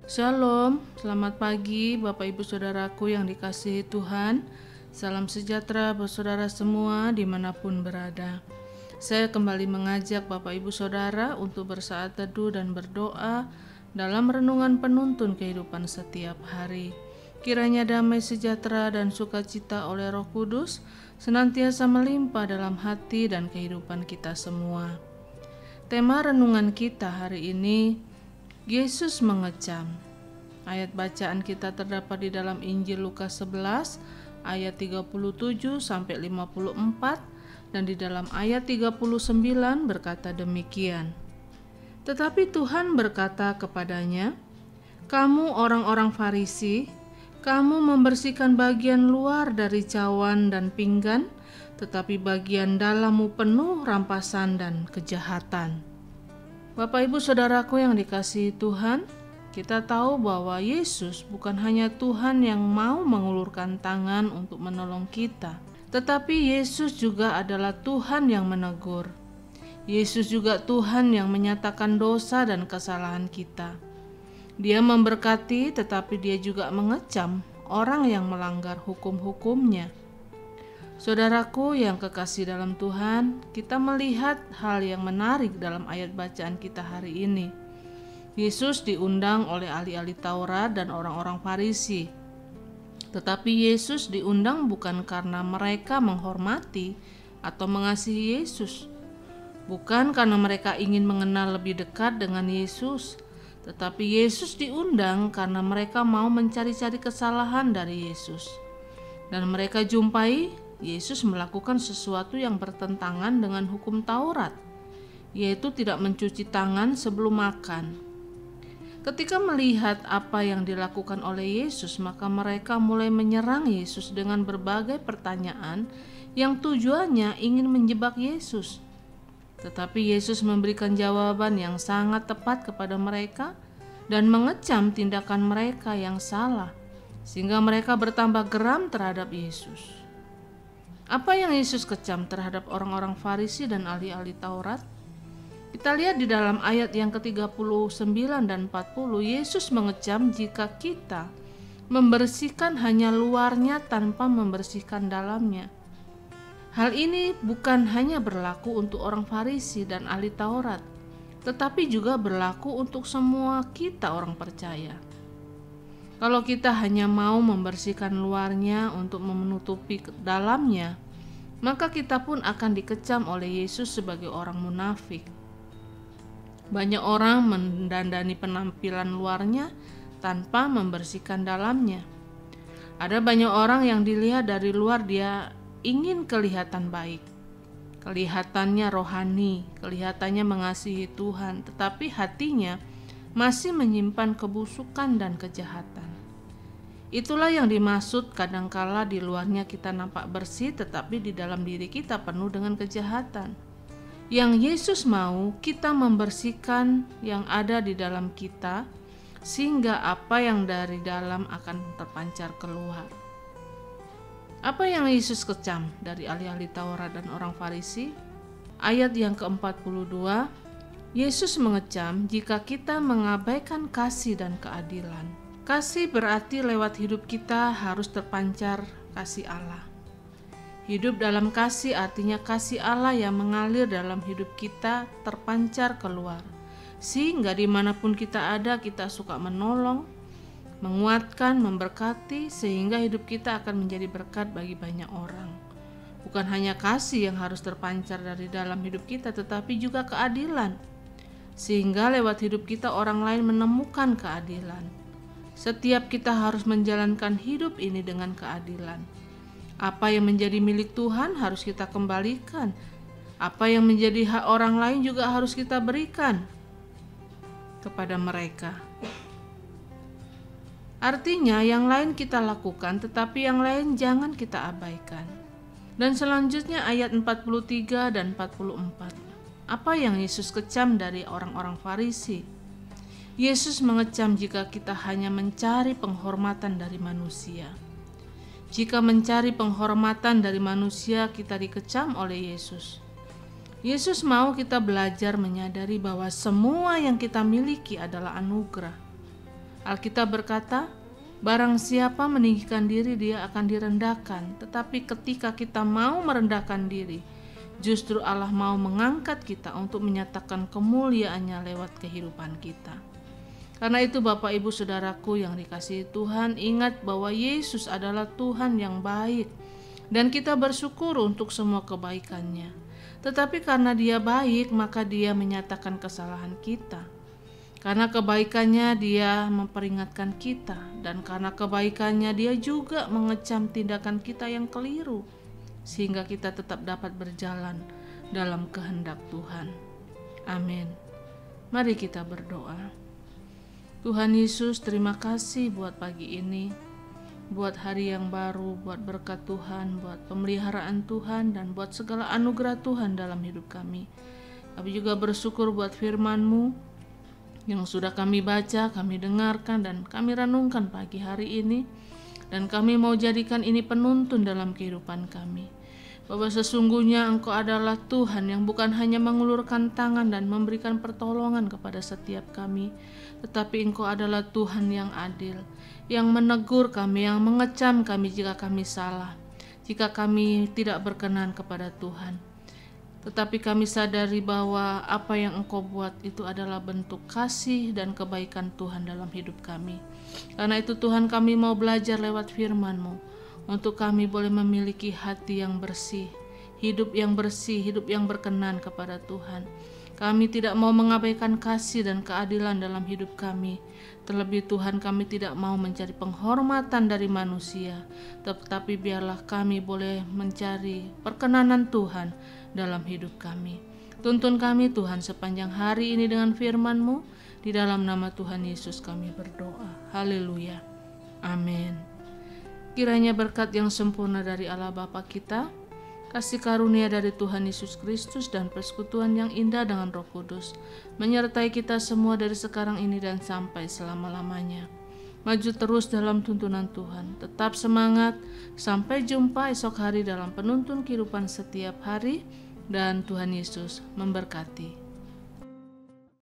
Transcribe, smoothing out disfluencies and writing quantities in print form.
Shalom, selamat pagi Bapak Ibu Saudaraku yang dikasihi Tuhan. Salam sejahtera buat saudara semua dimanapun berada. Saya kembali mengajak Bapak Ibu Saudara untuk bersaat teduh dan berdoa dalam renungan penuntun kehidupan setiap hari. Kiranya damai sejahtera dan sukacita oleh Roh Kudus senantiasa melimpah dalam hati dan kehidupan kita semua. Tema renungan kita hari ini, Yesus mengecam. Ayat bacaan kita terdapat di dalam Injil Lukas 11 ayat 37 sampai 54 dan di dalam ayat 39 berkata demikian. Tetapi Tuhan berkata kepadanya, "Kamu orang-orang Farisi, kamu membersihkan bagian luar dari cawan dan pinggan, tetapi bagian dalammu penuh rampasan dan kejahatan." Bapak Ibu Saudaraku yang dikasihi Tuhan, kita tahu bahwa Yesus bukan hanya Tuhan yang mau mengulurkan tangan untuk menolong kita, tetapi Yesus juga adalah Tuhan yang menegur. Yesus juga Tuhan yang menyatakan dosa dan kesalahan kita. Dia memberkati, tetapi dia juga mengecam orang yang melanggar hukum-hukumnya. Saudaraku yang kekasih dalam Tuhan, kita melihat hal yang menarik dalam ayat bacaan kita hari ini. Yesus diundang oleh ahli-ahli Taurat dan orang-orang Farisi. Tetapi Yesus diundang bukan karena mereka menghormati atau mengasihi Yesus. Bukan karena mereka ingin mengenal lebih dekat dengan Yesus. Tetapi Yesus diundang karena mereka mau mencari-cari kesalahan dari Yesus. Dan mereka jumpai Yesus melakukan sesuatu yang bertentangan dengan hukum Taurat, yaitu tidak mencuci tangan sebelum makan. Ketika melihat apa yang dilakukan oleh Yesus, maka mereka mulai menyerang Yesus dengan berbagai pertanyaan yang tujuannya ingin menjebak Yesus. Tetapi Yesus memberikan jawaban yang sangat tepat kepada mereka dan mengecam tindakan mereka yang salah, sehingga mereka bertambah geram terhadap Yesus. Apa yang Yesus kecam terhadap orang-orang Farisi dan ahli-ahli Taurat? Kita lihat di dalam ayat yang ke-39 dan 40, Yesus mengecam jika kita membersihkan hanya luarnya tanpa membersihkan dalamnya. Hal ini bukan hanya berlaku untuk orang Farisi dan ahli Taurat, tetapi juga berlaku untuk semua kita orang percaya. Kalau kita hanya mau membersihkan luarnya untuk menutupi dalamnya, maka kita pun akan dikecam oleh Yesus sebagai orang munafik. Banyak orang mendandani penampilan luarnya tanpa membersihkan dalamnya. Ada banyak orang yang dilihat dari luar dia ingin kelihatan baik, kelihatannya rohani, kelihatannya mengasihi Tuhan, tetapi hatinya masih menyimpan kebusukan dan kejahatan. Itulah yang dimaksud kadangkala di luarnya kita nampak bersih, tetapi di dalam diri kita penuh dengan kejahatan. Yang Yesus mau kita membersihkan yang ada di dalam kita, sehingga apa yang dari dalam akan terpancar keluar. Apa yang Yesus kecam dari ahli-ahli Taurat dan orang Farisi? Ayat yang ke-42, Yesus mengecam jika kita mengabaikan kasih dan keadilan. Kasih berarti lewat hidup kita harus terpancar kasih Allah. Hidup dalam kasih artinya kasih Allah yang mengalir dalam hidup kita terpancar keluar. Sehingga dimanapun kita ada, kita suka menolong, menguatkan, memberkati, sehingga hidup kita akan menjadi berkat bagi banyak orang. Bukan hanya kasih yang harus terpancar dari dalam hidup kita, tetapi juga keadilan. Sehingga lewat hidup kita orang lain menemukan keadilan. Setiap kita harus menjalankan hidup ini dengan keadilan. Apa yang menjadi milik Tuhan harus kita kembalikan. Apa yang menjadi hak orang lain juga harus kita berikan kepada mereka. Artinya yang lain kita lakukan, tetapi yang lain jangan kita abaikan. Dan selanjutnya ayat 43 dan 44. Apa yang Yesus kecam dari orang-orang Farisi? Yesus mengecam jika kita hanya mencari penghormatan dari manusia. Jika mencari penghormatan dari manusia, kita dikecam oleh Yesus. Yesus mau kita belajar menyadari bahwa semua yang kita miliki adalah anugerah. Alkitab berkata, barang siapa meninggikan diri dia akan direndahkan, tetapi ketika kita mau merendahkan diri, justru Allah mau mengangkat kita untuk menyatakan kemuliaannya lewat kehidupan kita. Karena itu Bapak Ibu Saudaraku yang dikasihi Tuhan, ingat bahwa Yesus adalah Tuhan yang baik dan kita bersyukur untuk semua kebaikannya. Tetapi karena Dia baik, maka Dia menyatakan kesalahan kita. Karena kebaikannya Dia memperingatkan kita, dan karena kebaikannya Dia juga mengecam tindakan kita yang keliru, sehingga kita tetap dapat berjalan dalam kehendak Tuhan. Amin. Mari kita berdoa. Tuhan Yesus, terima kasih buat pagi ini, buat hari yang baru, buat berkat Tuhan, buat pemeliharaan Tuhan, dan buat segala anugerah Tuhan dalam hidup kami. Kami juga bersyukur buat firman-Mu yang sudah kami baca, kami dengarkan, dan kami renungkan pagi hari ini. Dan kami mau jadikan ini penuntun dalam kehidupan kami, bahwa sesungguhnya Engkau adalah Tuhan yang bukan hanya mengulurkan tangan dan memberikan pertolongan kepada setiap kami, tetapi Engkau adalah Tuhan yang adil, yang menegur kami, yang mengecam kami jika kami salah, jika kami tidak berkenan kepada Tuhan. Tetapi kami sadari bahwa apa yang Engkau buat itu adalah bentuk kasih dan kebaikan Tuhan dalam hidup kami. Karena itu Tuhan, kami mau belajar lewat firman-Mu untuk kami boleh memiliki hati yang bersih, hidup yang bersih, hidup yang berkenan kepada Tuhan. Kami tidak mau mengabaikan kasih dan keadilan dalam hidup kami. Terlebih Tuhan, kami tidak mau mencari penghormatan dari manusia, tetapi biarlah kami boleh mencari perkenanan Tuhan dalam hidup kami. Tuntun kami Tuhan sepanjang hari ini dengan firman-Mu. Di dalam nama Tuhan Yesus kami berdoa. Haleluya. Amin. Kiranya berkat yang sempurna dari Allah Bapa kita, kasih karunia dari Tuhan Yesus Kristus, dan persekutuan yang indah dengan Roh Kudus menyertai kita semua dari sekarang ini dan sampai selama-lamanya. Maju terus dalam tuntunan Tuhan, tetap semangat. Sampai jumpa esok hari dalam penuntun kehidupan setiap hari, dan Tuhan Yesus memberkati.